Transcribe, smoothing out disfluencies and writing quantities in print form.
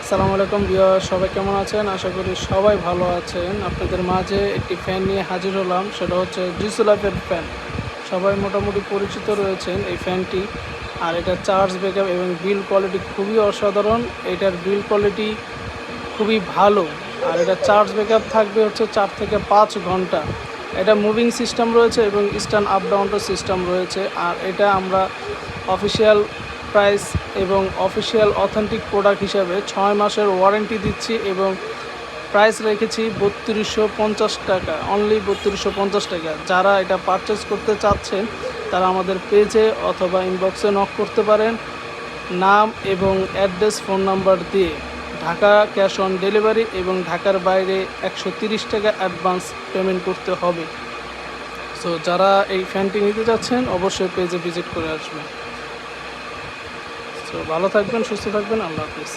আসসালামু আলাইকুম ভিউয়ার, সবাই কেমন আছেন? আশা করি সবাই ভালো আছেন। আপনাদের মাঝে একটি ফ্যান নিয়ে হাজির হলাম, সেটা হচ্ছে জিসুলাপের ফ্যান। সবাই মোটামুটি পরিচিত রয়েছেন এই ফ্যানটি। আর এটার চার্জ ব্যাকআপ এবং বিল কোয়ালিটি খুবই অসাধারণ। এটার বিল কোয়ালিটি খুবই ভালো। আর এটার চার্জ ব্যাকআপ থাকবে হচ্ছে 4 থেকে 5 ঘন্টা। এটা মুভিং সিস্টেম রয়েছে এবং স্ট্যান্ড আপ ডাউনটা সিস্টেম রয়েছে। আর এটা আমরা অফিসিয়াল প্রাইস এবং অফিসিয়াল অথেন্টিক প্রোডাক্ট হিসাবে 6 মাসের ওয়ারেন্টি দিচ্ছি এবং প্রাইস রেখেছি ৩২৫০ টাকা, অনলি ৩২৫০ টাকা। যারা এটা পারচেস করতে চাচ্ছেন তারা আমাদের পেজে অথবা ইনবক্সে নক করতে পারেন, নাম এবং অ্যাড্রেস, ফোন নাম্বার দিয়ে। ঢাকা ক্যাশ অন ডেলিভারি এবং ঢাকার বাইরে ১৩০ টাকা অ্যাডভান্স পেমেন্ট করতে হবে। সো যারা এই ফ্যানটি নিতে চাচ্ছেন অবশ্যই পেজে ভিজিট করে আসবেন। সো ভালো থাকবেন, সুস্থ থাকবেন, আল্লাহ হাফিজ।